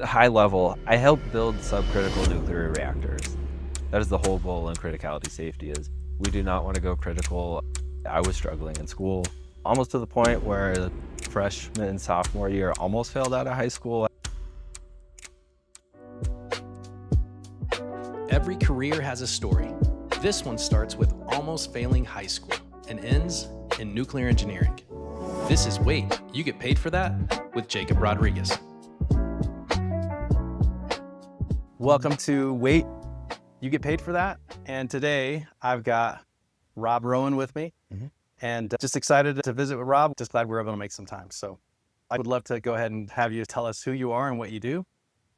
high level, I help build subcritical nuclear reactors. That is the whole goal in criticality safety is we do not want to go critical. I was struggling in school, almost to the point where freshman and sophomore year almost failed out of high school. Every career has a story. This one starts with almost failing high school and ends in nuclear engineering. This is Wait, You Get Paid for That with Jacob Rodriguez. Welcome to Wait, You Get Paid for That. And today I've got Rob Rowan with me and just excited to visit with Rob. Just glad we're able to make some time. So I would love to go ahead and have you tell us who you are and what you do.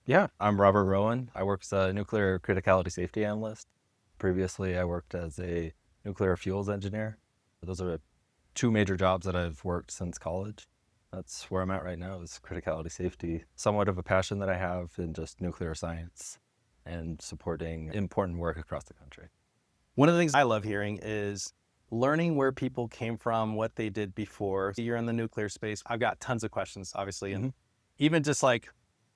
Yeah, I'm Robert Rowan. I work as a nuclear criticality safety analyst. Previously, I worked as a nuclear fuels engineer. Those are two major jobs that I've worked since college. That's where I'm at right now is criticality safety. Somewhat of a passion that I have in just nuclear science and supporting important work across the country. One of the things I love hearing is learning where people came from, what they did before. You're in the nuclear space. I've got tons of questions, obviously. And even just like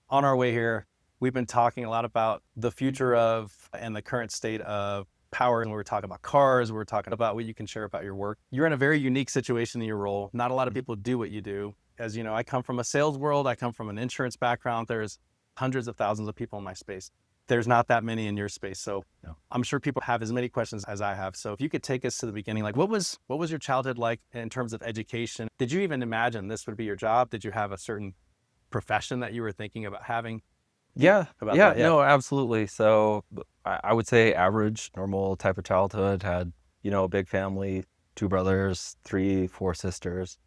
on our way here, we've been talking a lot about the future of and the current state of power. And we were talking about cars. We were talking about what you can share about your work. You're in a very unique situation in your role. Not a lot of people do what you do. As you know, I come from a sales world. I come from an insurance background. There's hundreds of thousands of people in my space. There's not that many in your space. So No. I'm sure people have as many questions as I have. So if you could take us to the beginning, like what was your childhood like in terms of education? Did you even imagine this would be your job? Did you have a certain profession that you were thinking about having? Yeah, Yeah. no, absolutely. So I would say average, normal type of childhood, had, a big family, 2 brothers, 3, 4 sisters.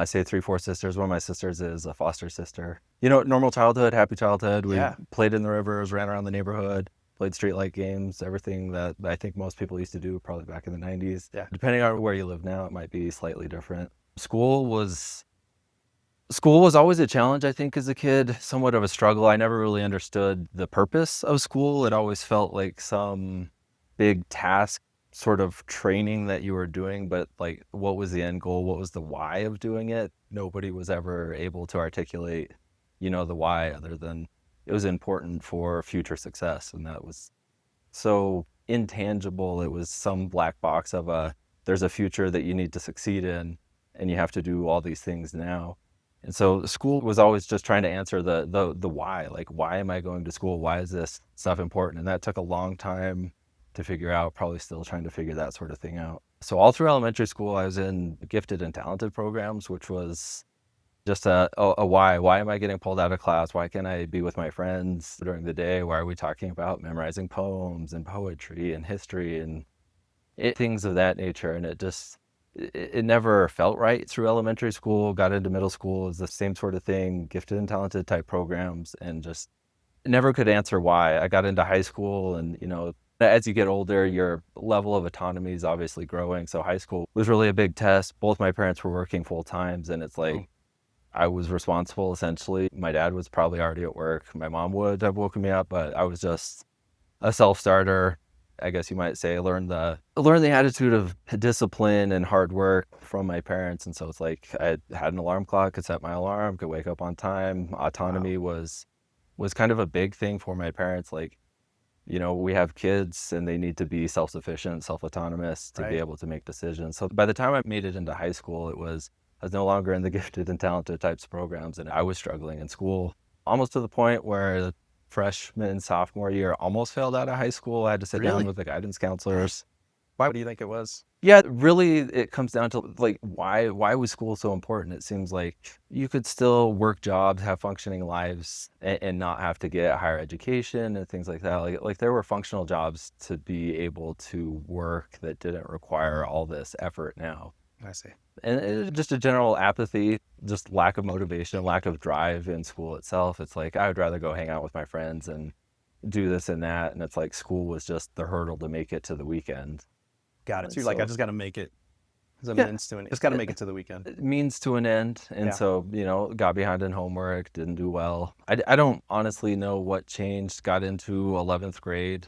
I say 3, 4 sisters. One of my sisters is a foster sister. Normal childhood, happy childhood. We played in the rivers, ran around the neighborhood, played street light games, everything that I think most people used to do probably back in the 90s. Yeah. Depending on where you live now, it might be slightly different. School was always a challenge, I think, as a kid, somewhat of a struggle. I never really understood the purpose of school. It always felt like some big task sort of training that you were doing, but like, what was the end goal? What was the why of doing it? Nobody was ever able to articulate, the why other than it was important for future success. And that was so intangible. It was some black box of there's a future that you need to succeed in, and you have to do all these things now. And so school was always just trying to answer the why, like, why am I going to school? Why is this stuff important? And that took a long time to figure out, probably still trying to figure that sort of thing out. So all through elementary school, I was in gifted and talented programs, which was just a why. Why am I getting pulled out of class? Why can't I be with my friends during the day? Why are we talking about memorizing poems and poetry and history and things of that nature? And it never felt right through elementary school, got into middle school, is the same sort of thing, gifted and talented type programs, and just never could answer why. I got into high school and, as you get older, your level of autonomy is obviously growing. So high school was really a big test. Both my parents were working full times, and it's like I was responsible essentially. My dad was probably already at work. My mom would have woken me up, but I was just a self-starter. I guess you might say I learned the attitude of discipline and hard work from my parents. And so it's like I had an alarm clock, could set my alarm, could wake up on time. Autonomy was kind of a big thing for my parents. Like, we have kids and they need to be self-sufficient, self-autonomous to be able to make decisions. So by the time I made it into high school, I was no longer in the gifted and talented types of programs. And I was struggling in school, almost to the point where freshman, sophomore year, almost failed out of high school. I had to sit down with the guidance counselors. Why do you think it was? Yeah, really, it comes down to like, why was school so important? It seems like you could still work jobs, have functioning lives, and not have to get higher education and things like that. Like there were functional jobs to be able to work that didn't require all this effort now. I see. And it's just a general apathy, just lack of motivation, lack of drive in school itself. It's like, I would rather go hang out with my friends and do this and that. And it's like school was just the hurdle to make it to the weekend. Got it. So you're like, I just got to make it as a means to an end. Just got to make it to the weekend. It means to an end. And so, got behind in homework, didn't do well. I don't honestly know what changed, got into 11th grade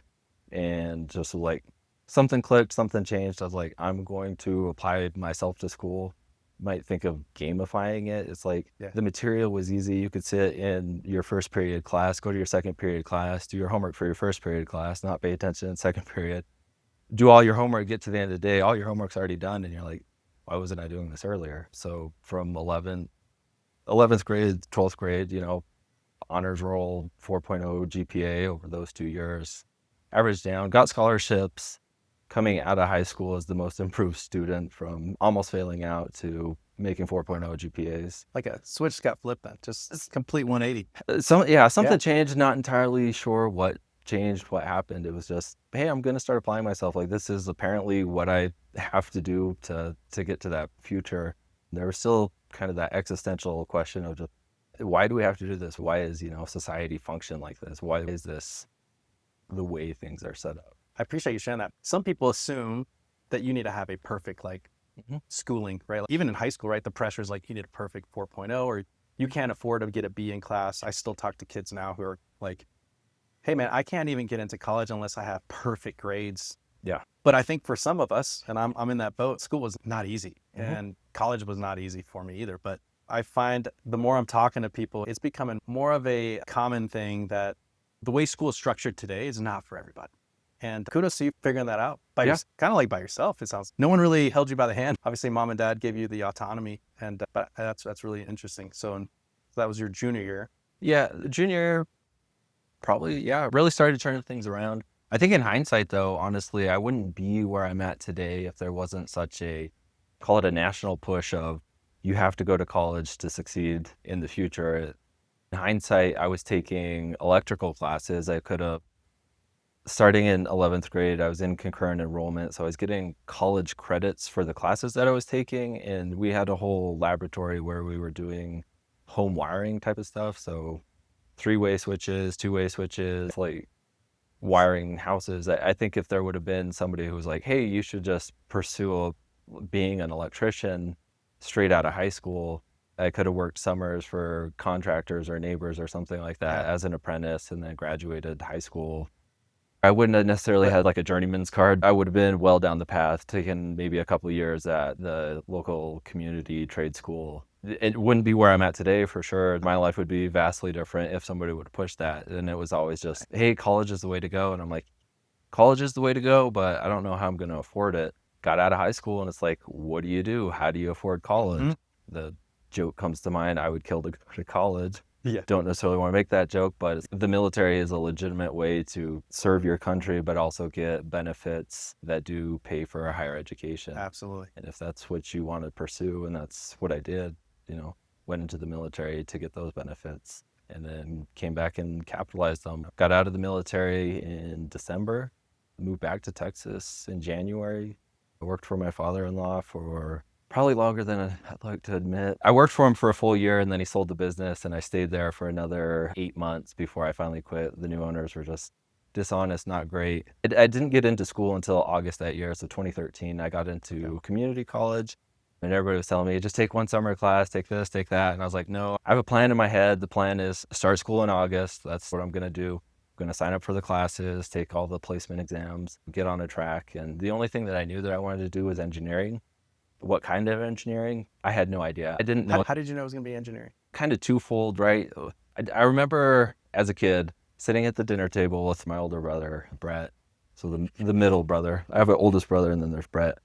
and just like, something clicked, something changed. I was like, I'm going to apply myself to school. might think of gamifying it. It's like Yeah. the material was easy. You could sit in your first period class, go to your second period class, do your homework for your first period class, not pay attention in second period, do all your homework, get to the end of the day, all your homework's already done. And you're like, why wasn't I doing this earlier? So from 11th grade, 12th grade, honors roll, 4.0 GPA over those 2 years, averaged down, got scholarships. Coming out of high school as the most improved student, from almost failing out to making 4.0 GPAs. Like a switch got flipped then, just complete 180. Something changed, not entirely sure what changed, what happened. It was just, hey, I'm going to start applying myself. Like, this is apparently what I have to do to get to that future. There was still kind of that existential question of just, why do we have to do this? Why is, society function like this? Why is this the way things are set up? I appreciate you sharing that. Some people assume that you need to have a perfect schooling, right? Like, even in high school, right? The pressure is like you need a perfect 4.0 or you can't afford to get a B in class. I still talk to kids now who are like, hey man, I can't even get into college unless I have perfect grades. Yeah. But I think for some of us, and I'm in that boat, school was not easy and college was not easy for me either. But I find the more I'm talking to people, it's becoming more of a common thing that the way school is structured today is not for everybody. And kudos to you figuring that out kind of like by yourself. It sounds no one really held you by the hand. Obviously, mom and dad gave you the autonomy, and but that's really interesting. So that was your junior year. Yeah, junior year, probably. Yeah, really started turning things around. I think in hindsight, though, honestly, I wouldn't be where I'm at today if there wasn't such a, call it a national push of, you have to go to college to succeed in the future. In hindsight, I was taking electrical classes. I could have, starting in 11th grade, I was in concurrent enrollment. So I was getting college credits for the classes that I was taking. And we had a whole laboratory where we were doing home wiring type of stuff. So 3-way switches, 2-way switches, like wiring houses. I think if there would have been somebody who was like, hey, you should just pursue being an electrician straight out of high school, I could have worked summers for contractors or neighbors or something like that as an apprentice and then graduated high school. I wouldn't have necessarily had like a journeyman's card. I would have been well down the path, taken maybe a couple of years at the local community trade school. It wouldn't be where I'm at today for sure. My life would be vastly different if somebody would have pushed that. And it was always just, hey, college is the way to go. And I'm like, college is the way to go, but I don't know how I'm going to afford it. Got out of high school and it's like, what do you do? How do you afford college? The joke comes to mind, I would kill to go to college. Yeah. Don't necessarily want to make that joke, but the military is a legitimate way to serve your country, but also get benefits that do pay for a higher education. Absolutely. And if that's what you want to pursue, and that's what I did, went into the military to get those benefits and then came back and capitalized them. Got out of the military in December, moved back to Texas in January. I worked for my father-in-law for probably longer than I'd like to admit. I worked for him for a full year and then he sold the business and I stayed there for another 8 months before I finally quit. The new owners were just dishonest, not great. I didn't get into school until August that year. So 2013, I got into community college and everybody was telling me, just take one summer class, take this, take that. And I was like, no, I have a plan in my head. The plan is start school in August. That's what I'm going to do. I'm going to sign up for the classes, take all the placement exams, get on a track. And the only thing that I knew that I wanted to do was engineering. What kind of engineering? I had no idea. I didn't know. How did you know it was going to be engineering? Kind of twofold, right? I remember as a kid sitting at the dinner table with my older brother, Brett. So the middle brother. I have an oldest brother and then there's Brett.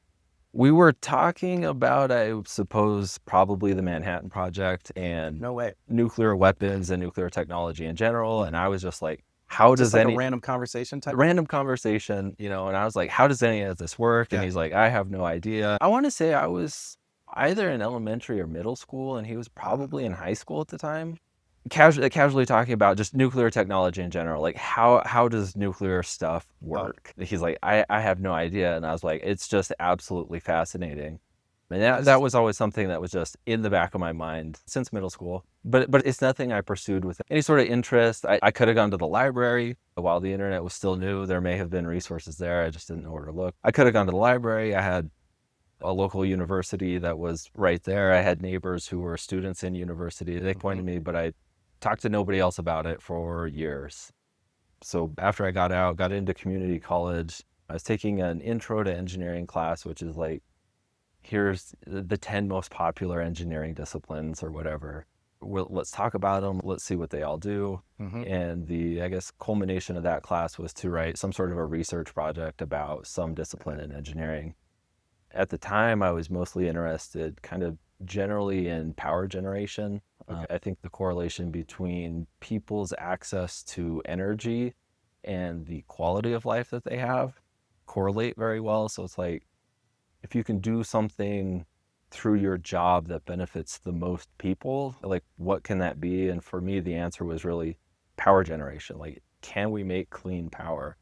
We were talking about, I suppose, probably the Manhattan Project and No way. nuclear weapons and nuclear technology in general. And I was just like, how does Just like a random conversation type? Random conversation, and I was like, how does any of this work? And he's like, I have no idea. I want to say I was either in elementary or middle school, and he was probably in high school at the time. Casually talking about just nuclear technology in general, like how does nuclear stuff work? He's like, I have no idea. And I was like, it's just absolutely fascinating. And that was always something that was just in the back of my mind since middle school. But it's nothing I pursued with any sort of interest. I could have gone to the library while the internet was still new. There may have been resources there. I just didn't know where to look. I could have gone to the library. I had a local university that was right there. I had neighbors who were students in university. They pointed me, but I talked to nobody else about it for years. So after I got out, got into community college, I was taking an intro to engineering class, which is like here's the 10 most popular engineering disciplines or whatever. Let's talk about them. Let's see what they all do. And the, I guess, culmination of that class was to write some sort of a research project about some discipline in engineering. At the time, I was mostly interested kind of generally in power generation. I think the correlation between people's access to energy and the quality of life that they have correlate very well. So it's like, if you can do something through your job that benefits the most people, like what can that be? And for me, the answer was really power generation. Like, can we make clean power?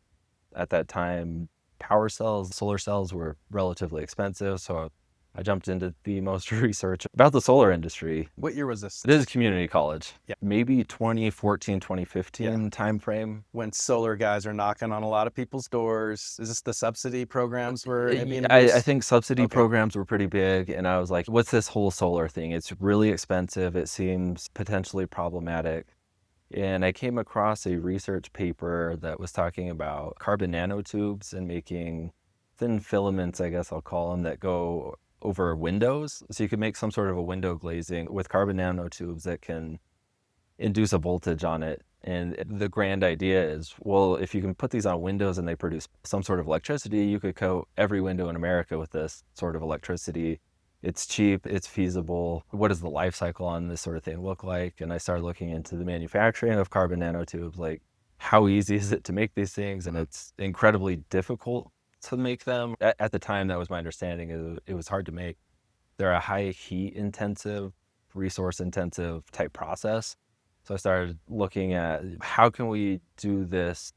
At that time, power cells, solar cells were relatively expensive. So I jumped into the most research about the solar industry. What year was this? This is community college. Yeah. Maybe 2014, 2015 timeframe. When solar guys are knocking on a lot of people's doors. Is this the subsidy programs were being I think subsidy programs were pretty big. And I was like, what's this whole solar thing? It's really expensive. It seems potentially problematic. And I came across a research paper that was talking about carbon nanotubes and making thin filaments, I guess I'll call them, that go over windows. So you can make some sort of a window glazing with carbon nanotubes that can induce a voltage on it. And the grand idea is, well, if you can put these on windows and they produce some sort of electricity, you could coat every window in America with this sort of electricity. It's cheap, it's feasible. What does the life cycle on this sort of thing look like? And I started looking into the manufacturing of carbon nanotubes, like how easy is it to make these things? And it's incredibly difficult to make them. At the time, that was my understanding. It was hard to make. They're a high heat intensive, resource intensive type process. So I started looking at how can we do this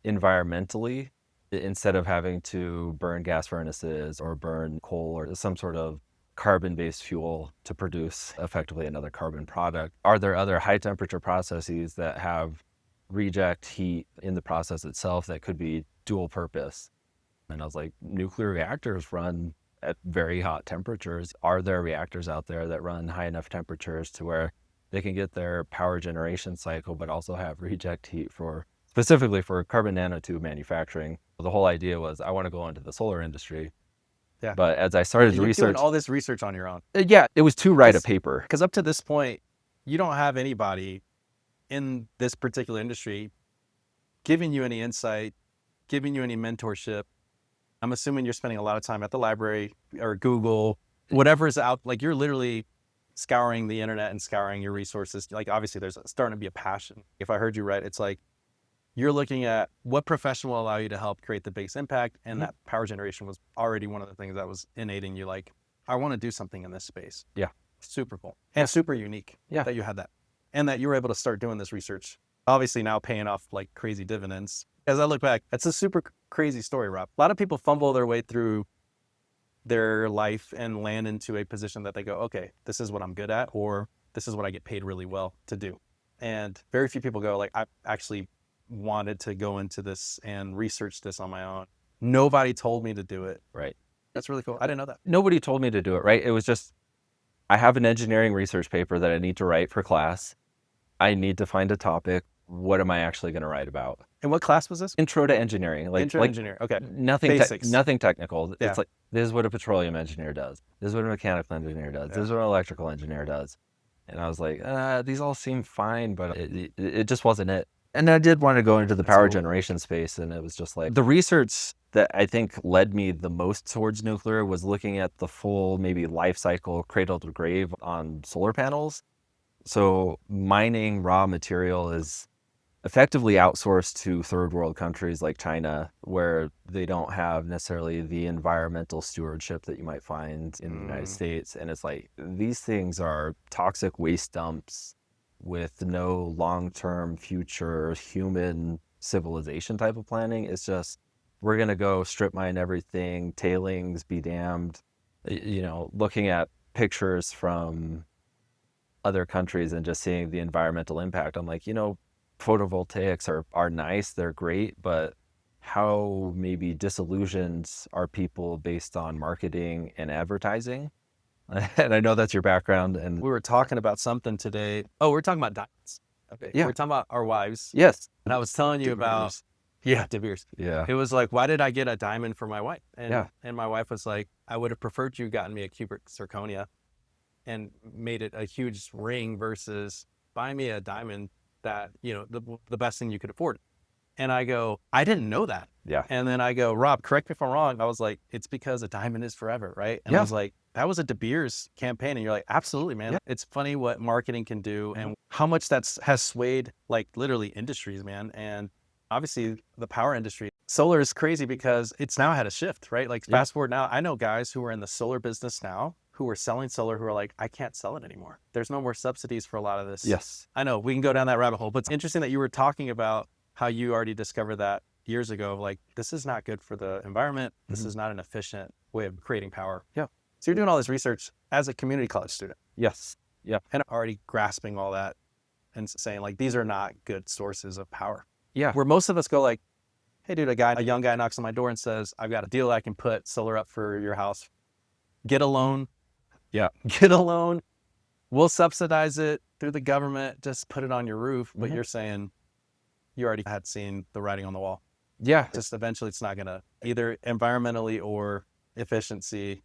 environmentally instead of having to burn gas furnaces or burn coal or some sort of carbon-based fuel to produce effectively another carbon product. Are there other high temperature processes that have reject heat in the process itself that could be dual purpose? And I was like, nuclear reactors run at very hot temperatures. Are there reactors out there that run high enough temperatures to where they can get their power generation cycle, but also have reject heat specifically for carbon nanotube manufacturing? The whole idea was I want to go into the solar industry. Yeah. But as I started to You're research, doing all this research on your own. Yeah, it was to write a paper. Because up to this point, you don't have anybody in this particular industry giving you any insight, giving you any mentorship. I'm assuming you're spending a lot of time at the library or Google, whatever's out. Like, you're literally scouring the internet and scouring your resources. Like, obviously there's starting to be a passion. If I heard you right, it's like you're looking at what profession will allow you to help create the biggest impact. And that power generation was already one of the things that was innating you. Like, I want to do something in this space. Yeah. Super cool. And super unique that you had that. And that you were able to start doing this research. Obviously now paying off like crazy dividends. As I look back, that's a super crazy story, Rob. A lot of people fumble their way through their life and land into a position that they go, okay, this is what I'm good at, or this is what I get paid really well to do. And very few people go like, I actually wanted to go into this and research this on my own. Nobody told me to do it. Right. That's really cool. I didn't know that. Nobody told me to do it, right? It was just, I have an engineering research paper that I need to write for class. I need to find a topic. What am I actually going to write about? And what class was this? Intro to engineering. Intro to engineering. Okay. Nothing Basics. Nothing technical. Yeah. It's like, this is what a petroleum engineer does. This is what a mechanical engineer does. This is what an electrical engineer does. And I was like, these all seem fine, but it just wasn't it. And I did want to go into the power generation space, and it was just like the research that I think led me the most towards nuclear was looking at the full maybe life cycle, cradle to grave on solar panels. So mining raw material is effectively outsourced to third world countries like China, where they don't have necessarily the environmental stewardship that you might find in the United States. And it's like, these things are toxic waste dumps with no long-term future human civilization type of planning. It's just, we're going to go strip mine everything, tailings, be damned. You know, looking at pictures from other countries and just seeing the environmental impact, I'm like, you know, photovoltaics are nice, they're great, but how maybe disillusioned are people based on marketing and advertising? And I know that's your background. And we were talking about something today. Oh, we're talking about diets. Okay. Yeah. We're talking about our wives. Yes. And I was telling you about Yeah, De Beers. Yeah. It was like, why did I get a diamond for my wife? Yeah. And my wife was like, I would have preferred you gotten me a cubic zirconia and made it a huge ring versus buy me a diamond that, the best thing you could afford. And I go, I didn't know that. Yeah. And then I go, Rob, correct me if I'm wrong. I was like, it's because a diamond is forever, right? And I Yeah. was like, that was a De Beers campaign. And you're like, absolutely, man. Yeah. It's funny what marketing can do and how much has swayed like literally industries, man. And obviously the power industry. Solar is crazy because it's now had a shift, right? Like fast forward now, I know guys who are in the solar business now who are selling solar who are like, I can't sell it anymore. There's no more subsidies for a lot of this. Yes. I know we can go down that rabbit hole, but it's interesting that you were talking about how you already discovered that years ago of like, this is not good for the environment. This is not an efficient way of creating power. Yeah. So you're doing all this research as a community college student. Yes. Yeah. And already grasping all that and saying like, these are not good sources of power. Yeah. Where most of us go like, hey dude, a young guy knocks on my door and says, I've got a deal I can put solar up for your house. Get a loan. Yeah. Get a loan. We'll subsidize it through the government. Just put it on your roof. But you're saying you already had seen the writing on the wall. Yeah. Just eventually it's not going to either environmentally or efficiency.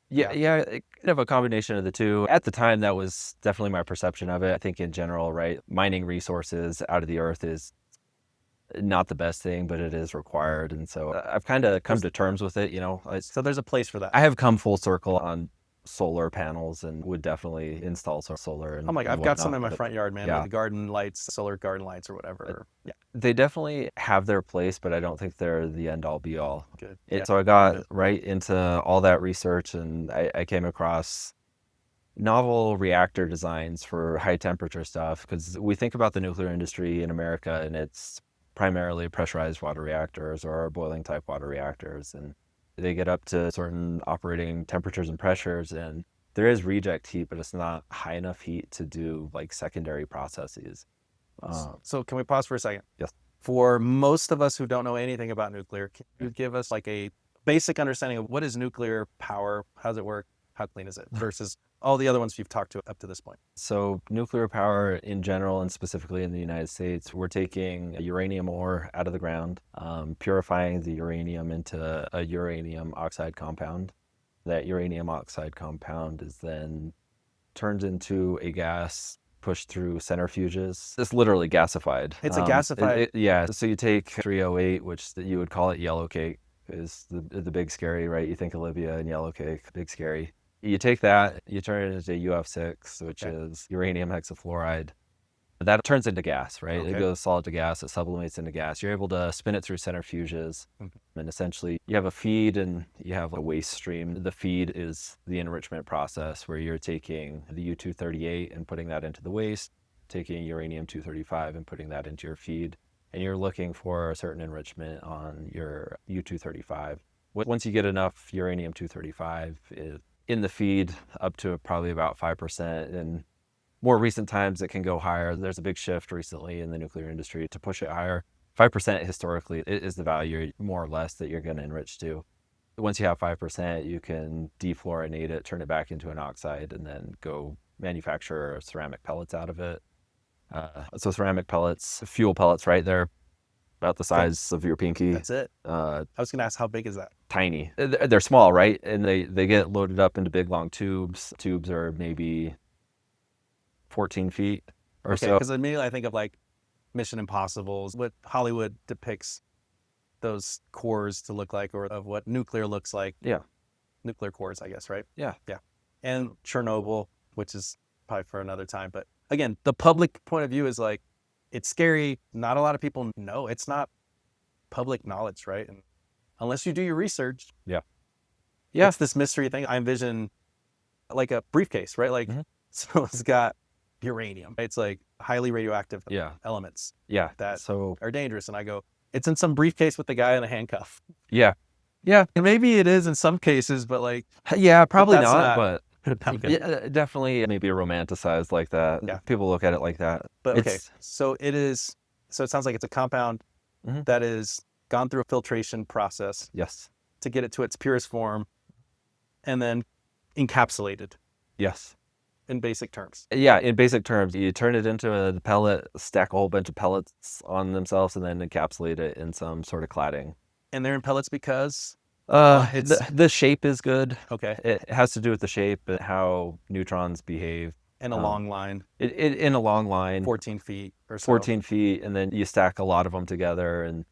Yeah, kind of a combination of the two. At the time, that was definitely my perception of it. I think in general, right, mining resources out of the earth is not the best thing, but it is required. And so I've kind of come to terms with it, So there's a place for that. I have come full circle on solar panels and would definitely install some solar. And I'm like, I've got some in my front yard, man, Yeah. with the garden lights, solar garden lights or whatever. Yeah. They definitely have their place, but I don't think they're the end all be all. Good. So I got right into all that research, and I came across novel reactor designs for high temperature stuff, because we think about the nuclear industry in America and it's primarily pressurized water reactors or boiling type water reactors, and they get up to certain operating temperatures and pressures, and there is reject heat, but it's not high enough heat to do like secondary processes. So can we pause for a second? Yes. For most of us who don't know anything about nuclear, can you give us like a basic understanding of what is nuclear power? How does it work? How clean is it versus all the other ones you've talked to up to this point? So nuclear power in general, and specifically in the United States, we're taking uranium ore out of the ground, purifying the uranium into a uranium oxide compound. That uranium oxide compound is then turned into a gas pushed through centrifuges. It's literally gasified. It's a gasified. Yeah. So you take 308, which you would call it yellow cake, is the big scary, right? You think Olivia and yellow cake, big scary. You take that, you turn it into UF6, which is uranium hexafluoride. That turns into gas, right? Okay. It goes solid to gas, it sublimates into gas. You're able to spin it through centrifuges. And essentially you have a feed and you have a waste stream. The feed is the enrichment process where you're taking the U-238 and putting that into the waste, taking uranium-235 and putting that into your feed. And you're looking for a certain enrichment on your U-235. Once you get enough uranium-235 in the feed, up to probably about 5%, and more recent times it can go higher. There's a big shift recently in the nuclear industry to push it higher. 5% historically is the value more or less that you're going to enrich to. Once you have 5%, you can defluorinate it, turn it back into an oxide, and then go manufacture ceramic pellets out of it. So ceramic pellets, fuel pellets, right? They're about the size of your pinky. That's it. I was going to ask, how big is that? Tiny. They're small, right? And they get loaded up into big long tubes. Tubes are maybe 14 feet or so. Because immediately I think of like Mission Impossibles, what Hollywood depicts those cores to look like, or of what nuclear looks like. Yeah. Nuclear cores, I guess, right? Yeah. Yeah. And Chernobyl, which is probably for another time. But again, the public point of view is like, it's scary. Not a lot of people know. It's not public knowledge, right? And unless you do your research. Yeah. It's this mystery thing. I envision like a briefcase, right? Like, so it's got uranium. It's like highly radioactive elements that are dangerous. And I go, it's in some briefcase with the guy in a handcuff. Yeah. And maybe it is in some cases, but like, probably but not, but yeah, definitely maybe romanticized like that. Yeah. People look at it like that. But okay, so it sounds like it's a compound that is gone through a filtration process. Yes. To get it to its purest form and then encapsulated. Yes. in basic terms. Yeah, in basic terms, you turn it into a pellet, stack a whole bunch of pellets on themselves, and then encapsulate it in some sort of cladding. And they're in pellets because why? It's The shape is good. okay. It has to do with the shape and how neutrons behave. And a long line, In a long line, 14 feet or so. 14 feet, and then you stack a lot of them together and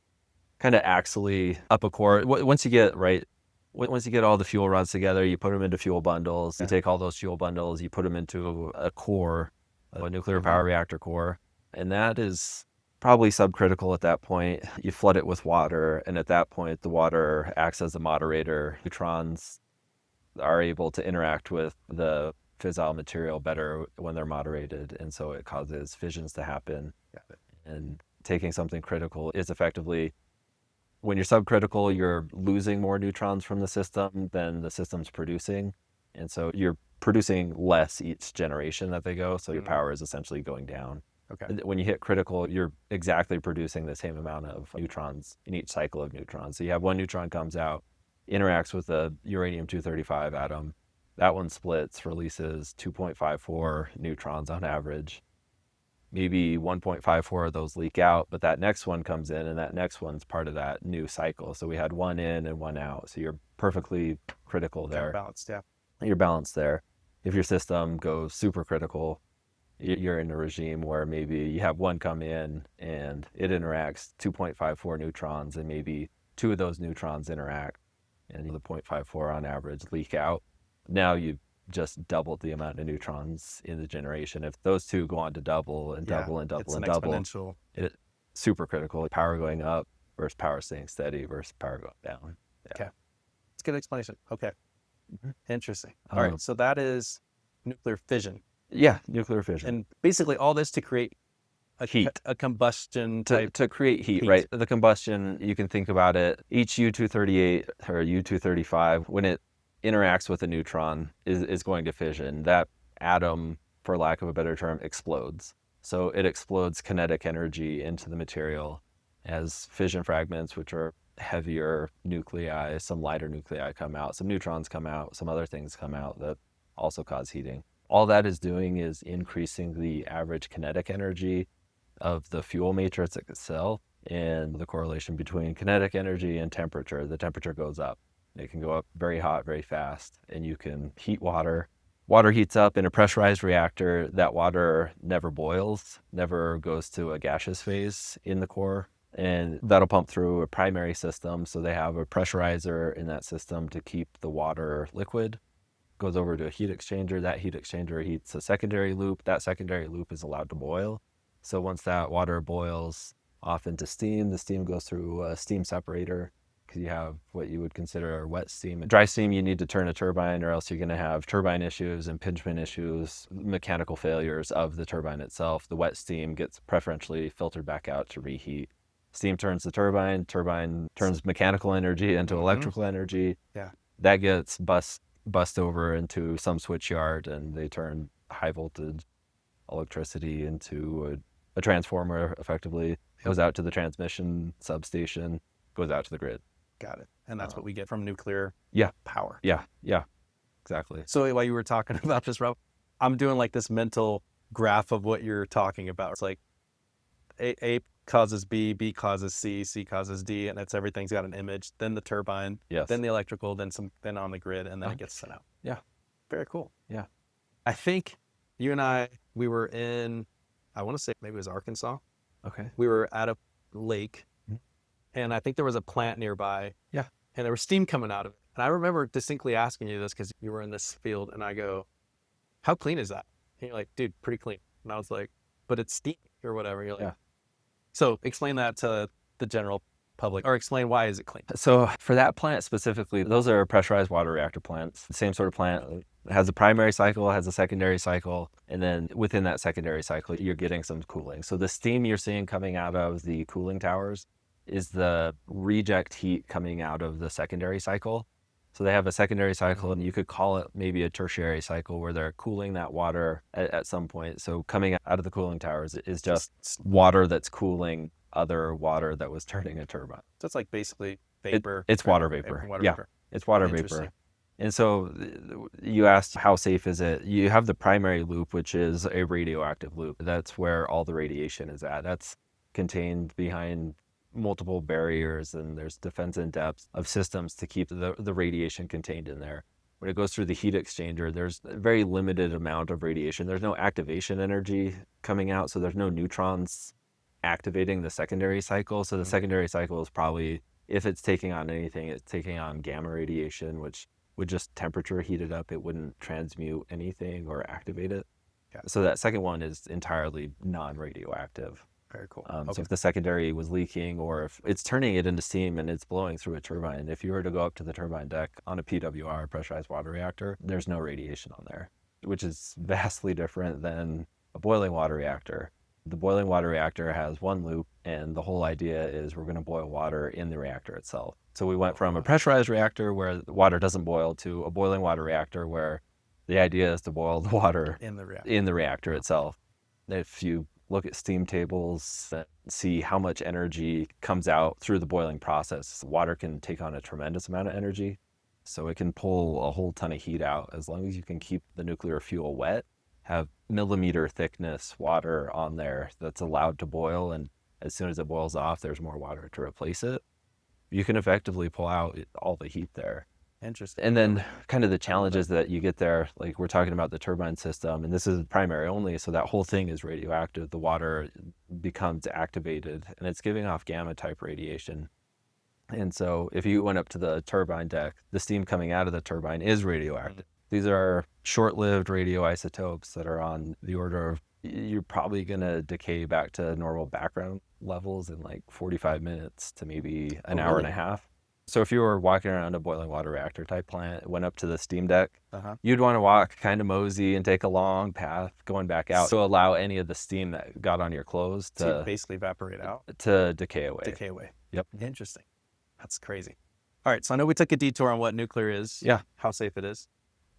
kind of axially up a core. Once you get right, once you get all the fuel rods together, you put them into fuel bundles. You take all those fuel bundles, you put them into a core, a nuclear power reactor core, and that is probably subcritical at that point. You flood it with water, and at that point, the water acts as a moderator. Neutrons are able to interact with the fissile material better when they're moderated, and so it causes fissions to happen. And taking something critical is effectively, when you're subcritical, you're losing more neutrons from the system than the system's producing, and so you're producing less each generation that they go, so your power is essentially going down. Okay. When you hit critical, you're exactly producing the same amount of neutrons in each cycle of neutrons. So you have one neutron comes out, interacts with a uranium-235 atom. That one splits, releases 2.54 neutrons on average. Maybe 1.54 of those leak out, but that next one comes in, and that next one's part of that new cycle. So we had one in and one out. So you're perfectly critical there. Balanced, yeah. You're balanced there. If your system goes super critical, you're in a regime where maybe you have one come in and it interacts 2.54 neutrons, and maybe two of those neutrons interact, and the 0.54 on average leak out. Now you've just doubled the amount of neutrons in the generation. If those two go on to double and double and double and double, exponential. It's super critical. Power going up versus power staying steady versus power going down. Yeah. Okay. It's a good explanation. Okay. Mm-hmm. Interesting. All right. So that is nuclear fission. Yeah, nuclear fission. And basically all this to create heat, a combustion type. To create heat, right? The combustion, you can think about it, each U-238 or U-235, when it interacts with a neutron, is going to fission. That atom, for lack of a better term, explodes. So it explodes kinetic energy into the material as fission fragments, which are heavier nuclei, some lighter nuclei come out, some neutrons come out, some other things come out that also cause heating. All that is doing is increasing the average kinetic energy of the fuel matrix itself, and the correlation between kinetic energy and temperature. The temperature goes up. It can go up very hot, very fast, and you can heat water. Water heats up in a pressurized reactor. That water never boils, never goes to a gaseous phase in the core, and that'll pump through a primary system. So they have a pressurizer in that system to keep the water liquid. Goes over to a heat exchanger. That heat exchanger heats a secondary loop. That secondary loop is allowed to boil. So once that water boils off into steam, the steam goes through a steam separator, because you have what you would consider wet steam. Dry steam, you need to turn a turbine, or else you're going to have turbine issues, impingement issues, mechanical failures of the turbine itself. The wet steam gets preferentially filtered back out to reheat. Steam turns the turbine turns mechanical energy into electrical energy. Yeah. That gets bust over into some switch yard, and they turn high voltage electricity into a transformer, effectively. Goes out to the transmission substation, goes out to the grid. Got it. And that's what we get from nuclear power. Yeah, exactly. So while you were talking about this, Rob, I'm doing like this mental graph of what you're talking about. It's like A causes B, B causes C, C causes D, and it's everything's got an image. Then the turbine, then the electrical, then on the grid, and then it gets sent out. Yeah. Very cool. Yeah. I think you and I, we were in, I want to say maybe it was Arkansas. Okay. We were at a lake, and I think there was a plant nearby. Yeah. And there was steam coming out of it. And I remember distinctly asking you this because you were in this field, and I go, how clean is that? And you're like, dude, pretty clean. And I was like, but it's steam or whatever. You're like, So explain that to the general public, or explain why is it clean? So for that plant specifically, those are pressurized water reactor plants. The same sort of plant. It has a primary cycle, has a secondary cycle, and then within that secondary cycle, you're getting some cooling. So the steam you're seeing coming out of the cooling towers is the reject heat coming out of the secondary cycle. So they have a secondary cycle, and you could call it maybe a tertiary cycle, where they're cooling that water at some point. So coming out of the cooling towers is just water that's cooling other water that was turning a turbine. So it's like basically vapor. It's water vapor. Water yeah, vapor. it's water vapor. And so you asked how safe is it? You have the primary loop, which is a radioactive loop. That's where all the radiation is at. That's contained behind multiple barriers, and there's defense in depth of systems to keep the radiation contained in there. When it goes through the heat exchanger, there's a very limited amount of radiation. There's no activation energy coming out, so there's no neutrons activating the secondary cycle. So the secondary cycle is probably, if it's taking on anything, it's taking on gamma radiation, which would just temperature heat it up. It wouldn't transmute anything or activate it. Yeah. So that second one is entirely non-radioactive. Very cool. So if the secondary was leaking, or if it's turning it into steam and it's blowing through a turbine, if you were to go up to the turbine deck on a PWR, pressurized water reactor, there's no radiation on there, which is vastly different than a boiling water reactor. The boiling water reactor has one loop, and the whole idea is we're going to boil water in the reactor itself. So we went from a pressurized reactor where the water doesn't boil to a boiling water reactor where the idea is to boil the water in the reactor itself. If you look at steam tables that see how much energy comes out through the boiling process, water can take on a tremendous amount of energy. So it can pull a whole ton of heat out as long as you can keep the nuclear fuel wet, have millimeter thickness water on there that's allowed to boil, and as soon as it boils off, there's more water to replace it. You can effectively pull out all the heat there. Interesting. And then kind of the challenges that you get there, like we're talking about the turbine system, and this is primary only, so that whole thing is radioactive. The water becomes activated, and it's giving off gamma type radiation. And so if you went up to the turbine deck, the steam coming out of the turbine is radioactive. These are short-lived radioisotopes that are on the order of, you're probably going to decay back to normal background levels in like 45 minutes to maybe an hour and a half. So if you were walking around a boiling water reactor type plant, went up to the steam deck, you'd want to walk kind of mosey and take a long path going back out to allow any of the steam that got on your clothes to basically evaporate out, to decay away. Yep. Interesting. That's crazy. All right. So I know we took a detour on what nuclear is, how safe it is.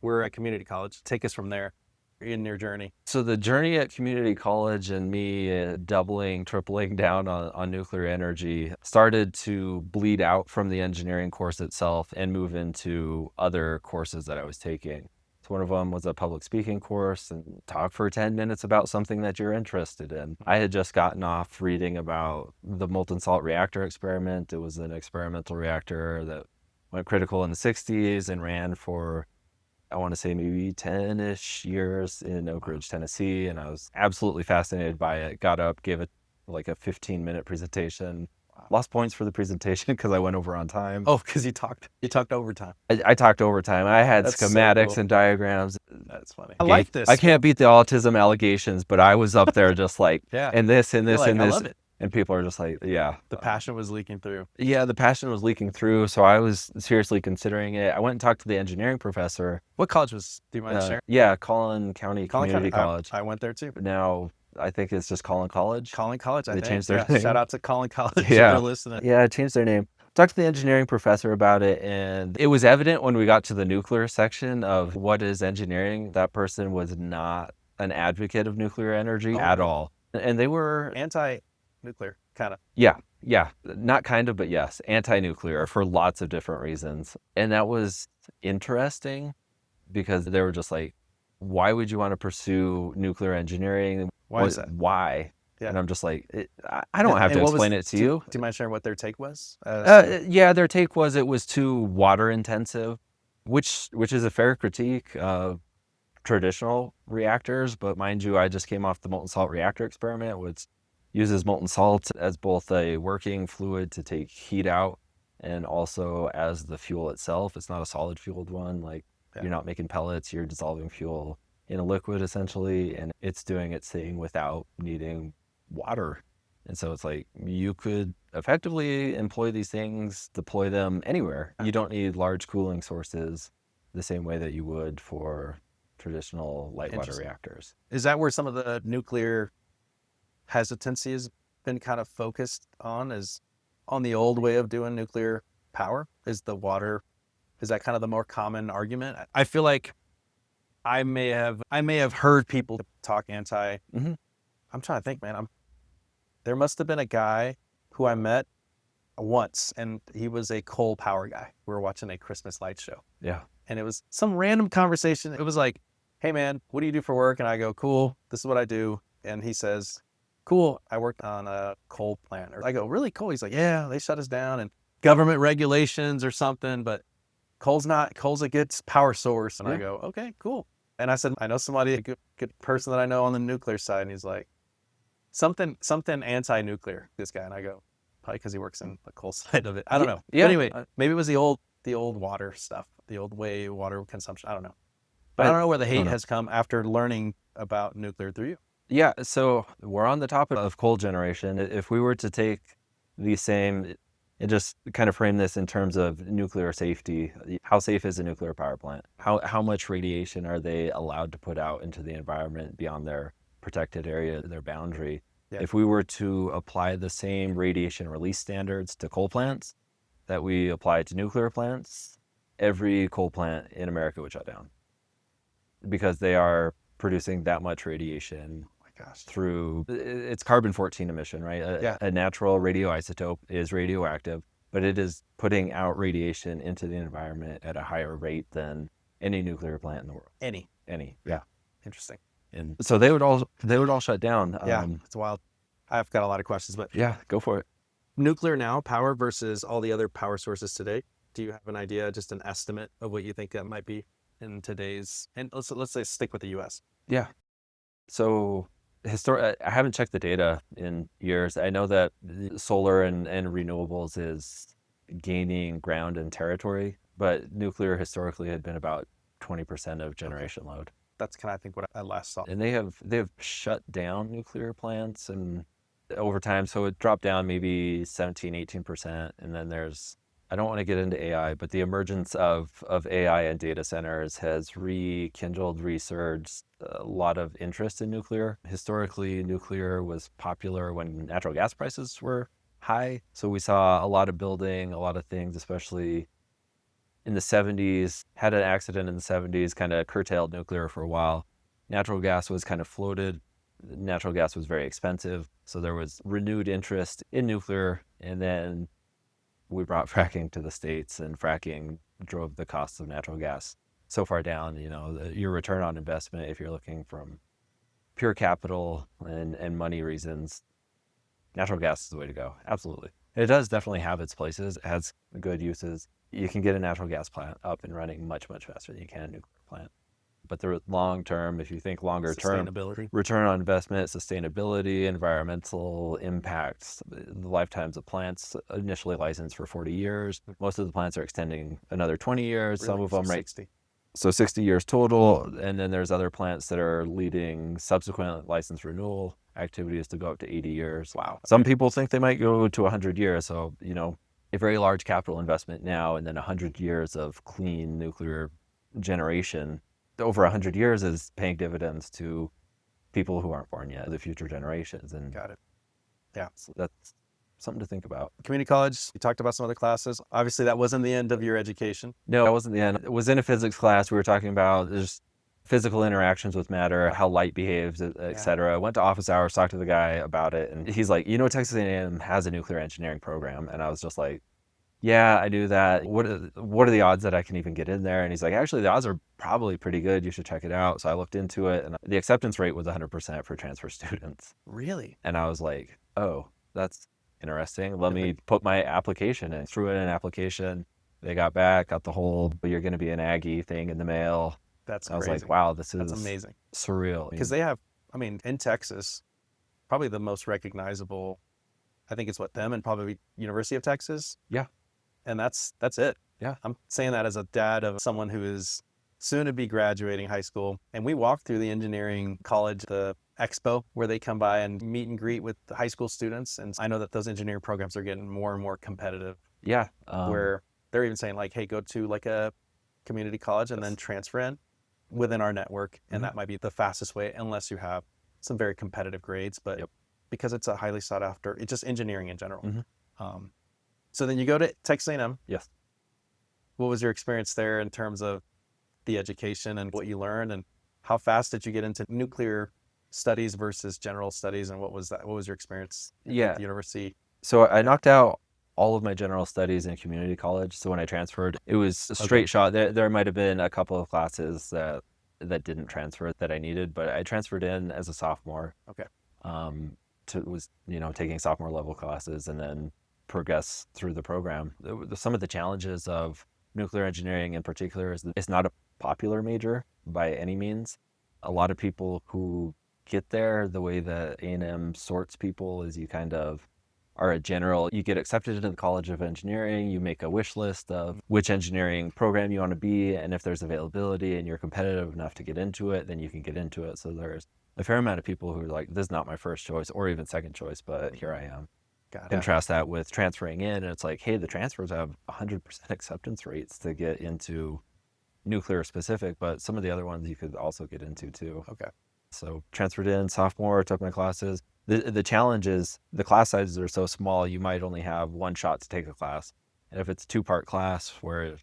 We're at community college. Take us from there in your journey. So the journey at community college and me doubling, tripling down on nuclear energy started to bleed out from the engineering course itself and move into other courses that I was taking. So one of them was a public speaking course, and talk for 10 minutes about something that you're interested in. I had just gotten off reading about the molten salt reactor experiment. It was an experimental reactor that went critical in the 60s and ran for, I want to say, maybe 10-ish years in Oak Ridge, Tennessee. And I was absolutely fascinated by it. Got up, gave it like a 15-minute presentation. Lost points for the presentation because I went over on time. Oh, because you talked overtime. I talked overtime. I had schematics so cool. and diagrams. That's funny. I like this. I can't beat the autism allegations, but I was up there just like, and this and this and this. I love it. And people are just like, the passion was leaking through. Yeah, the passion was leaking through. So I was seriously considering it. I went and talked to the engineering professor. What college was, do you mind sharing? Yeah, Collin County Community College. I went there too. Now, I think it's just Collin College. Collin College, They changed their name. Shout out to Collin College if Yeah. you're listening. Yeah, changed their name. Talked to the engineering professor about it, and it was evident when we got to the nuclear section of what is engineering. That person was not an advocate of nuclear energy at all. And they were anti-nuclear, kind of. Yeah. Not kind of, but yes. Anti-nuclear for lots of different reasons. And that was interesting because they were just like, why would you want to pursue nuclear engineering? Why is that? Why? Yeah. And I'm just like, I don't have to explain it to you. Do you mind sharing what their take was? Yeah, their take was it was too water intensive, which is a fair critique of traditional reactors. But mind you, I just came off the molten salt reactor experiment, which uses molten salt as both a working fluid to take heat out and also as the fuel itself. It's not a solid fueled one. Like you're not making pellets, you're dissolving fuel in a liquid essentially, and it's doing its thing without needing water. And so it's like you could effectively employ these things, deploy them anywhere. You don't need large cooling sources the same way that you would for traditional light water reactors. Is that where some of the nuclear hesitancy has been kind of focused on, is on the old way of doing nuclear power? Is the water, is that kind of the more common argument? I feel like I may have heard people talk anti. I'm trying to think, man. There must have been a guy who I met once, and he was a coal power guy. We were watching a Christmas light show. Yeah. And it was some random conversation. It was like, hey man, what do you do for work? And I go, cool, this is what I do. And he says, cool, I worked on a coal plant. Or I go, really cool? He's like, yeah, they shut us down and government regulations or something, but coal's a good power source. And I go, okay, cool. And I said, I know somebody, a good person that I know on the nuclear side. And he's like, something anti-nuclear, this guy. And I go, probably because he works in the coal side of it. I don't know. Yeah. But anyway, maybe it was the old water stuff, the old way water consumption. I don't know. But I don't know where the hate has come after learning about nuclear through you. Yeah. So we're on the topic of coal generation. If we were to take the same and just kind of frame this in terms of nuclear safety, how safe is a nuclear power plant? How much radiation are they allowed to put out into the environment beyond their protected area, their boundary? Yeah. If we were to apply the same radiation release standards to coal plants that we apply to nuclear plants, every coal plant in America would shut down because they are producing that much radiation. Through it's carbon-14 emission, right? A natural radioisotope is radioactive, but it is putting out radiation into the environment at a higher rate than any nuclear plant in the world. Any, yeah. Interesting. And so they would all shut down. Yeah, it's wild. I've got a lot of questions, but yeah, go for it. Nuclear now, power versus all the other power sources today. Do you have an idea, just an estimate of what you think that might be in today's? And let's say stick with the U.S. Yeah. So I haven't checked the data in years. I know that solar and renewables is gaining ground and territory, but nuclear historically had been about 20% of generation load. That's kind of, I think, what I last saw. And they have shut down nuclear plants and over time, so it dropped down maybe 17, 18%. And then I don't want to get into AI, but the emergence of AI and data centers has rekindled, resurged a lot of interest in nuclear. Historically, nuclear was popular when natural gas prices were high. So we saw a lot of building, a lot of things, especially in the 70s, had an accident in the 70s, kind of curtailed nuclear for a while. Natural gas was kind of floated. Natural gas was very expensive. So there was renewed interest in nuclear. And then we brought fracking to the States, and fracking drove the cost of natural gas so far down. Your return on investment, if you're looking from pure capital and money reasons, natural gas is the way to go. Absolutely. It does definitely have its places. It has good uses. You can get a natural gas plant up and running much, much faster than you can a nuclear plant. But the long term, if you think longer term, return on investment, sustainability, environmental impacts, the lifetimes of plants initially licensed for 40 years. Most of the plants are extending another 20 years. Really? Some of them, 60. So 60 years total. And then there's other plants that are leading subsequent license renewal activities to go up to 80 years. Wow. Some people think they might go to 100 years. So, a very large capital investment now and then 100 years of clean nuclear generation over 100 years is paying dividends to people who aren't born yet, the future generations. And got it. Yeah. So that's something to think about. Community college, you talked about some other classes. Obviously, that wasn't the end of your education. No, that wasn't the end. It was in a physics class. We were talking about just physical interactions with matter, how light behaves, et cetera. I went to office hours, talked to the guy about it. And he's like, Texas A&M has a nuclear engineering program. And I was just like, yeah, I do that. What are the odds that I can even get in there? And he's like, actually, the odds are probably pretty good. You should check it out. So I looked into it, and the acceptance rate was 100% for transfer students. Really? And I was like, oh, that's interesting. Let me put my application in. Threw in an application. They got back, got the whole, you're going to be an Aggie thing in the mail. That's crazy. I was like, wow, that's amazing. Surreal. Because they have, in Texas, probably the most recognizable, I think it's them and probably University of Texas. Yeah. And that's it. Yeah. I'm saying that as a dad of someone who is soon to be graduating high school. And we walked through the engineering college, the expo, where they come by and meet and greet with the high school students. And I know that those engineering programs are getting more and more competitive. Yeah. Where they're even saying like, hey, go to like a community college and then transfer in within our network. And that might be the fastest way, unless you have some very competitive grades. But because it's a highly sought after, it's just engineering in general. So then you go to Texas A&M. Yes. What was your experience there in terms of the education and what you learned, and how fast did you get into nuclear studies versus general studies, and what was that? What was your experience at the university? So I knocked out all of my general studies in community college. So when I transferred, it was a Okay. straight shot. There might have been a couple of classes that didn't transfer that I needed, but I transferred in as a sophomore. Okay. Was taking sophomore level classes and then progress through the program. Some of the challenges of nuclear engineering in particular is that it's not a popular major by any means. A lot of people who get there, the way that A&M sorts people is you kind of are a general, you get accepted into the College of Engineering, you make a wish list of which engineering program you want to be, and if there's availability and you're competitive enough to get into it, then you can get into it. So there's a fair amount of people who are like, this is not my first choice or even second choice, but here I am. Got it. Contrast that with transferring in, and it's like, hey, the transfers have 100% acceptance rates to get into nuclear specific, but some of the other ones you could also get into too. Okay. So transferred in sophomore, took my classes. The challenge is the class sizes are so small, you might only have one shot to take a class. And if it's a 2-part class where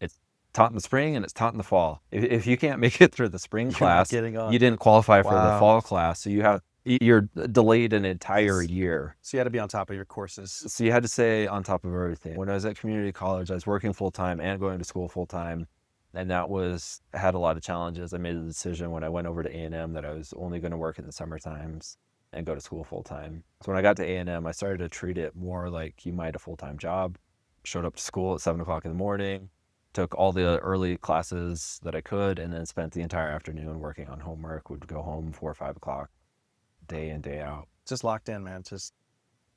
it's taught in the spring and it's taught in the fall, if you can't make it through the spring class, you didn't qualify for the fall class. So you're delayed an entire year. So you had to be on top of your courses. So you had to stay on top of everything. When I was at community college, I was working full time and going to school full time. And that had a lot of challenges. I made the decision when I went over to A&M that I was only going to work in the summer times and go to school full time. So when I got to A&M, I started to treat it more like you might a full-time job. Showed up to school at 7 o'clock in the morning, took all the early classes that I could, and then spent the entire afternoon working on homework. Would go home 4 or 5 o'clock, day in, day out. Just locked in, man.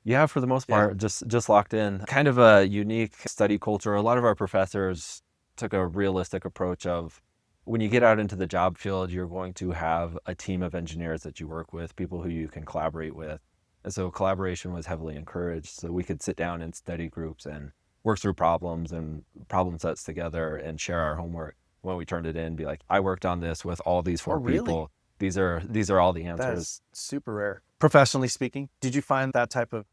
Yeah, for the most part, just locked in. Kind of a unique study culture. A lot of our professors took a realistic approach of when you get out into the job field, you're going to have a team of engineers that you work with, people who you can collaborate with. And so collaboration was heavily encouraged. So we could sit down in study groups and work through problems and problem sets together and share our homework. When we turned it in, be like, I worked on this with all these 4 people. These are all the answers. That's super rare. Professionally speaking, did you find that type of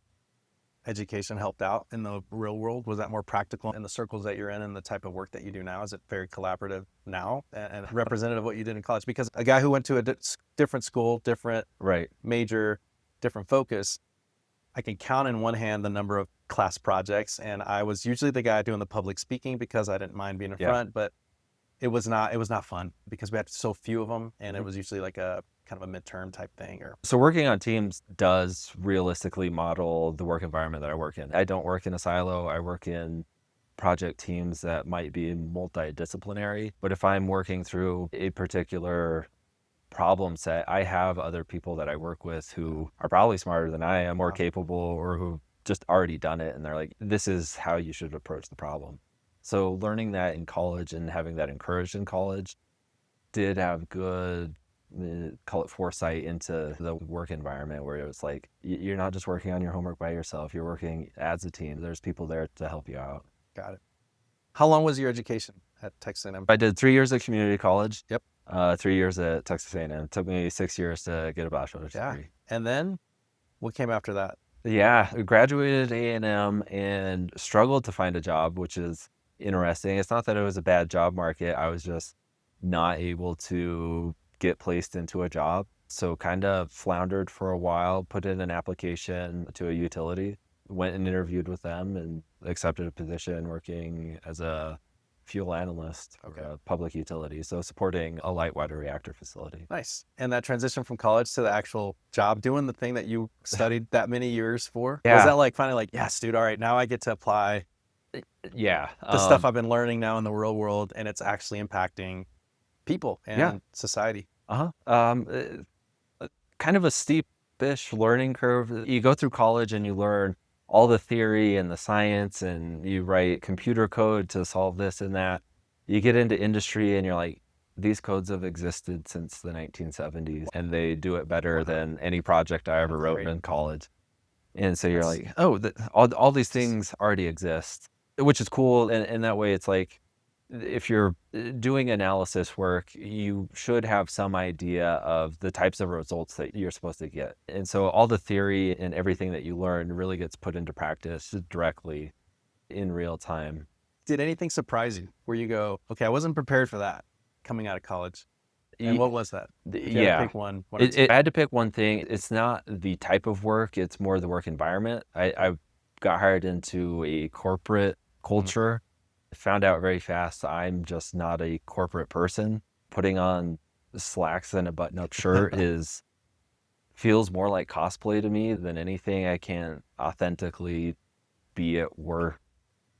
education helped out in the real world? Was that more practical in the circles that you're in and the type of work that you do now? Is it very collaborative now and representative of what you did in college? Because a guy who went to a different school, different major, different focus, I can count in one hand the number of class projects. And I was usually the guy doing the public speaking because I didn't mind being in front, but it was not fun because we had so few of them. And it was usually like a kind of a midterm type thing. So working on teams does realistically model the work environment that I work in. I don't work in a silo. I work in project teams that might be multidisciplinary. But if I'm working through a particular problem set, I have other people that I work with who are probably smarter than I am, more capable, or who've just already done it. And they're like, this is how you should approach the problem. So learning that in college and having that encouraged in college did have good, call it foresight into the work environment, where it was like, you're not just working on your homework by yourself, you're working as a team. There's people there to help you out. Got it. How long was your education at Texas A&M? I did 3 years at community college. Yep. 3 years at Texas A&M. It took me 6 years to get a bachelor's degree. And then what came after that? Yeah, I graduated A&M and struggled to find a job, which is interesting. It's not that it was a bad job market. I was just not able to get placed into a job. So kind of floundered for a while, put in an application to a utility, went and interviewed with them and accepted a position working as a fuel analyst for a public utility. So supporting a light water reactor facility. Nice. And that transition from college to the actual job, doing the thing that you studied that many years for, was that like finally like, yes, dude, all right, now I get to apply the stuff I've been learning now in the real world, and it's actually impacting people and society. Kind of a steep-ish learning curve. You go through college and you learn all the theory and the science, and you write computer code to solve this and that. You get into industry and you're like, these codes have existed since the 1970s, and they do it better than any project I ever wrote in college. And so you're like, oh, all these things already exist, which is cool. And that way it's like, if you're doing analysis work, you should have some idea of the types of results that you're supposed to get. And so all the theory and everything that you learn really gets put into practice directly in real time. Did anything surprise you where you go, okay, I wasn't prepared for that coming out of college? And what was that? If you had to pick one. I had to pick one thing. It's not the type of work, it's more the work environment. I got hired into a corporate culture. Found out very fast I'm just not a corporate person. Putting on slacks and a button-up shirt feels more like cosplay to me than anything. I can't authentically be at work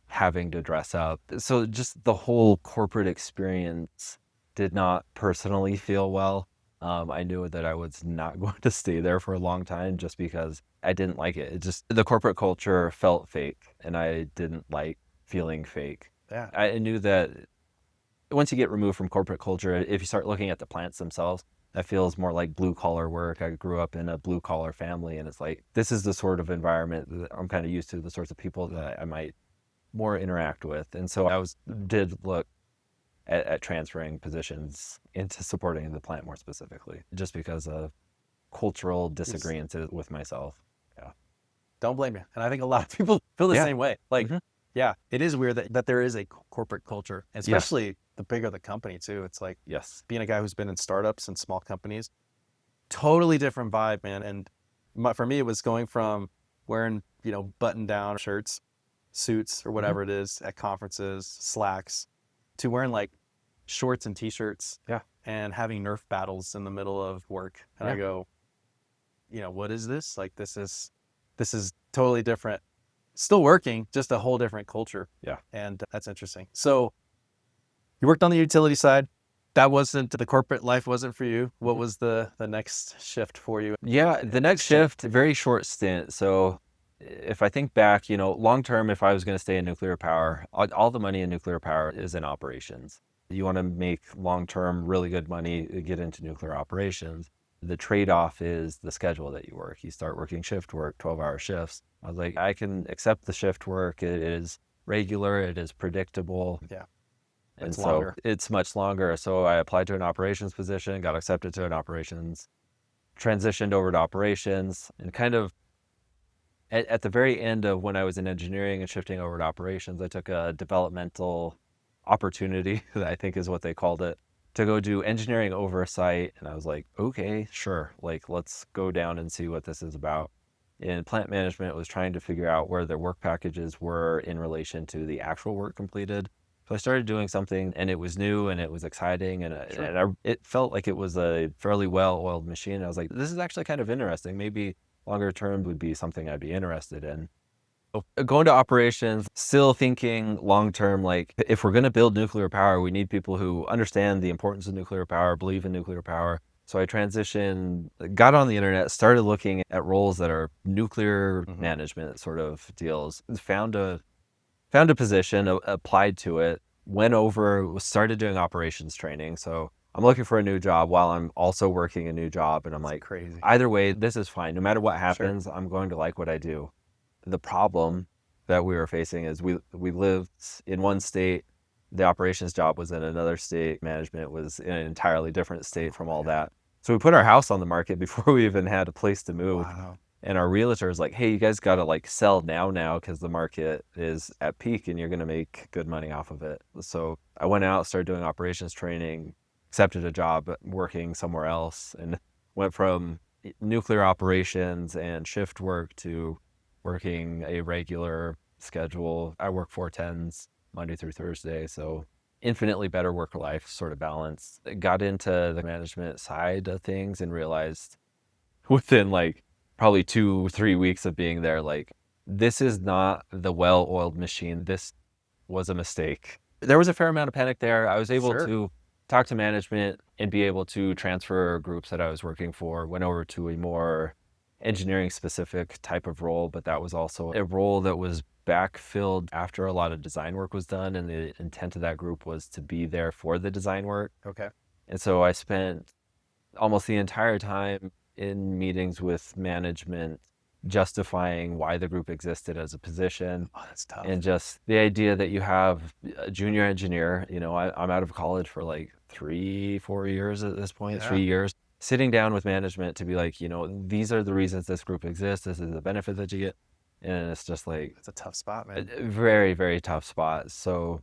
having to dress up. So just the whole corporate experience did not personally feel well. I knew that I was not going to stay there for a long time just because I didn't like it. It just, the corporate culture felt fake and I didn't like feeling fake. Yeah. I knew that once you get removed from corporate culture, if you start looking at the plants themselves, that feels more like blue collar work. I grew up in a blue collar family, and it's like, this is the sort of environment that I'm kind of used to, the sorts of people that I might more interact with. And so did look at transferring positions into supporting the plant more specifically, just because of cultural disagreements with myself. Yeah. Don't blame you. And I think a lot of people feel the Yeah. same way. Like, Mhm. yeah, it is weird that there is a corporate culture, especially the bigger the company too. It's like Yes. being a guy who's been in startups and small companies, totally different vibe, man. And for me, it was going from wearing, button down shirts, suits or whatever it is at conferences, slacks, to wearing like shorts and t-shirts. Yeah. And having Nerf battles in the middle of work. And I go, what is this? Like, this is totally different. Still working, just a whole different culture. Yeah. And that's interesting. So you worked on the utility side. That wasn't, the corporate life wasn't for you. What was the next shift for you? Yeah, the next shift, very short stint. So if I think back, long term, if I was going to stay in nuclear power, all the money in nuclear power is in operations. You want to make long term really good money, get into nuclear operations. The trade off is the schedule that you work. You start working shift work, 12-hour shifts. I was like, I can accept the shift work. It is regular, it is predictable. Yeah. And It's so longer. it's much longer. So I applied to an operations position, got accepted to an operations, transitioned over to operations, and kind of at the very end of when I was in engineering and shifting over to operations, I took a developmental opportunity, that I think is what they called it, to go do engineering oversight. And I was like, okay, sure. Like, let's go down and see what this is about. In plant management, was trying to figure out where their work packages were in relation to the actual work completed. So I started doing something, and it was new and it was exciting, it felt like it was a fairly well-oiled machine. I was like, this is actually kind of interesting. Maybe longer term would be something I'd be interested in. Going to operations, still thinking long term, like, if we're going to build nuclear power, we need people who understand the importance of nuclear power, believe in nuclear power. So I transitioned, got on the internet, started looking at roles that are nuclear management sort of deals, found a position, applied to it, went over, started doing operations training. So I'm looking for a new job while I'm also working a new job. And I'm like, Crazy. either way, this is fine. No matter what happens, I'm going to like what I do. The problem that we were facing is we lived in one state. The operations job was in another state. Management was in an entirely different state from all that. So we put our house on the market before we even had a place to move. Wow. And our realtor is like, hey, you guys got to like sell now because the market is at peak and you're going to make good money off of it. So I went out, started doing operations training, accepted a job working somewhere else, and went from nuclear operations and shift work to working a regular schedule. I work 4/10s Monday through Thursday. So infinitely better work-life sort of balance. Got into the management side of things and realized within like probably 2-3 weeks of being there, like, this is not the well-oiled machine. This was a mistake. There was a fair amount of panic there. I was able to talk to management and be able to transfer groups that I was working for, went over to a more engineering specific type of role, but that was also a role that was backfilled after a lot of design work was done. And the intent of that group was to be there for the design work. Okay. And so I spent almost the entire time in meetings with management justifying why the group existed as a position. Oh, that's tough. And just the idea that you have a junior engineer, I'm out of college for like 3-4 years at this point, 3 years, sitting down with management to be like, these are the reasons this group exists. This is the benefit that you get. And it's just like, it's a tough spot, man. A very, very tough spot. So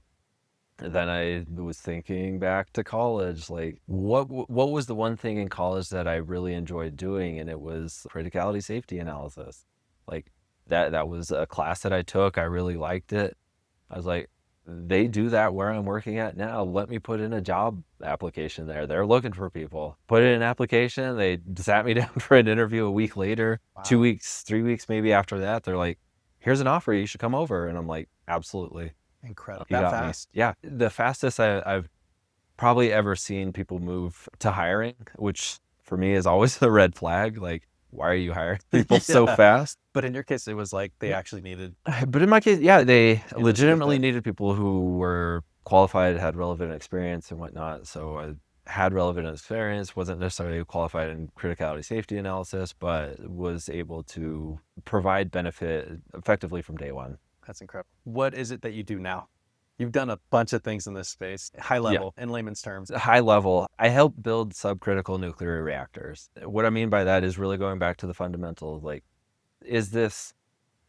then I was thinking back to college, like, what was the one thing in college that I really enjoyed doing? And it was criticality safety analysis. Like, That was a class that I took. I really liked it. I was like, they do that where I'm working at now. Let me put in a job application there. They're looking for people. Put in an application. They sat me down for an interview a week later, Wow. 2 weeks, 3 weeks maybe after that. They're like, here's an offer. You should come over. And I'm like, absolutely. Incredible. You That got fast? me. Yeah. The fastest I've probably ever seen people move to hiring, which for me is always a red flag. Like, why are you hiring people so Yeah. fast? But in your case, it was like they actually needed. But in my case, yeah, they skill legitimately set. needed people who were qualified, had relevant experience and whatnot. So I had relevant experience, wasn't necessarily qualified in criticality safety analysis, but was able to provide benefit effectively from day one. That's incredible. What is it that you do now? You've done a bunch of things in this space, high level, in layman's terms. High level, I help build subcritical nuclear reactors. What I mean by that is really going back to the fundamentals. Like, is this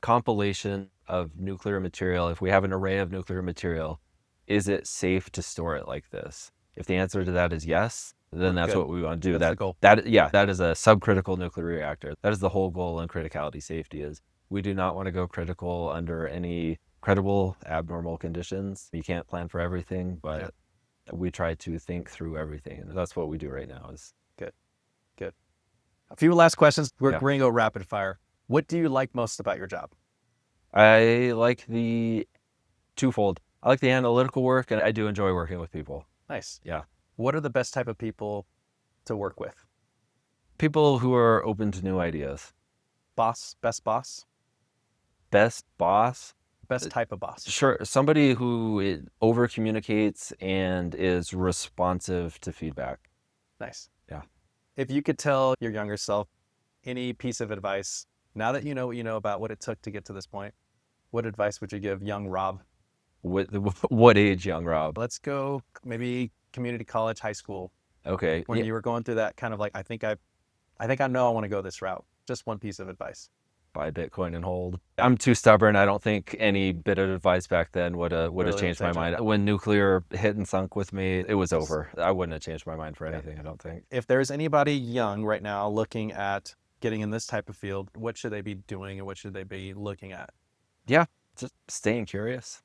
compilation of nuclear material, if we have an array of nuclear material, is it safe to store it like this? If the answer to that is yes, then that's what we want to do. That's the goal. That is a subcritical nuclear reactor. That is the whole goal in criticality safety. Is we do not want to go critical under any credible abnormal conditions. You can't plan for everything, but we try to think through everything, and that's what we do right now. Is good. A few last questions. We're going to go rapid fire. What do you like most about your job? I like the twofold. I like the analytical work, and I do enjoy working with people. Nice. Yeah. What are the best type of people to work with? People who are open to new ideas. Boss, best boss? Best boss? Best type of boss? Sure. Somebody who over communicates and is responsive to feedback. Nice. Yeah. If you could tell your younger self any piece of advice, now that you know what you know about what it took to get to this point, what advice would you give young Rob? What age, young Rob? Let's go maybe community college, high school. Okay. When you were going through that kind of like, I think I know I want to go this route. Just one piece of advice. Buy Bitcoin and hold. I'm too stubborn. I don't think any bit of advice back then would have changed my mind. When nuclear hit and sunk with me, it was over. I wouldn't have changed my mind for anything, I don't think. If there's anybody young right now looking at getting in this type of field, what should they be doing and what should they be looking at? Yeah, just staying curious.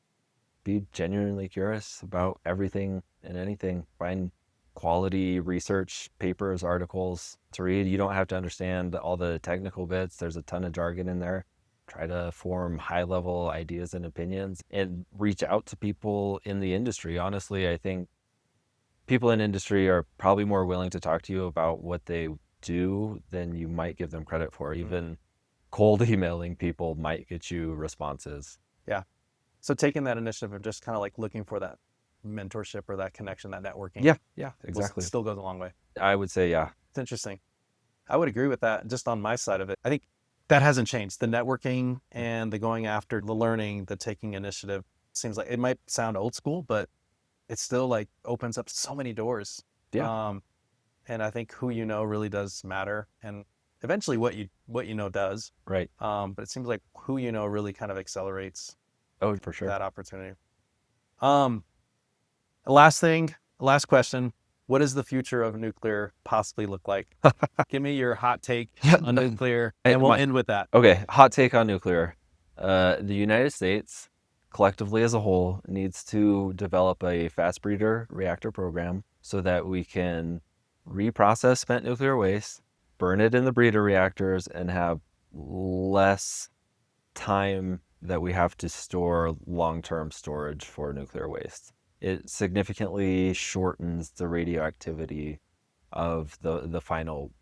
Be genuinely curious about everything and anything. Find quality research papers, articles to read. You don't have to understand all the technical bits. There's a ton of jargon in there. Try to form high-level ideas and opinions and reach out to people in the industry. Honestly, I think people in industry are probably more willing to talk to you about what they do than you might give them credit for. Even cold emailing people might get you responses. Yeah. So taking that initiative of just kind of like looking for that mentorship or that connection, that networking. Yeah, exactly. Still goes a long way. I would say, yeah. It's interesting. I would agree with that just on my side of it. I think that hasn't changed. The networking and the going after the learning, the taking initiative seems like it might sound old school, but it still like opens up so many doors. Yeah. And I think who you know really does matter. And eventually what you know does. Right. But it seems like who you know really kind of accelerates For sure. that opportunity. Last question. What does the future of nuclear possibly look like? Give me your hot take on nuclear, and we'll end with that. Okay, hot take on nuclear. The United States, collectively as a whole, needs to develop a fast breeder reactor program so that we can reprocess spent nuclear waste, burn it in the breeder reactors, and have less time that we have to store long-term storage for nuclear waste. It significantly shortens the radioactivity of the final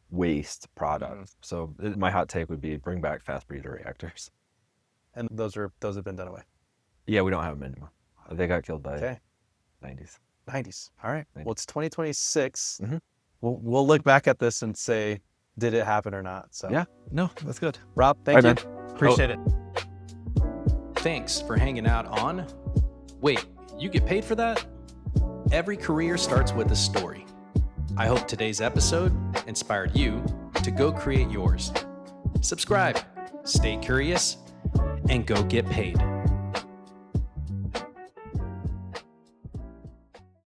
waste product. So my hot take would be bring back fast breeder reactors. And those have been done away. Yeah, we don't have them anymore. They got killed by 90s. 90s. All right. Well, it's 2026. Mm-hmm. We'll look back at this and say, did it happen or not? So yeah, no, that's good. Rob, thank you. Man. Appreciate it. Thanks for hanging out on. Wait, you get paid for that? Every career starts with a story. I hope today's episode inspired you to go create yours. Subscribe, stay curious, and go get paid.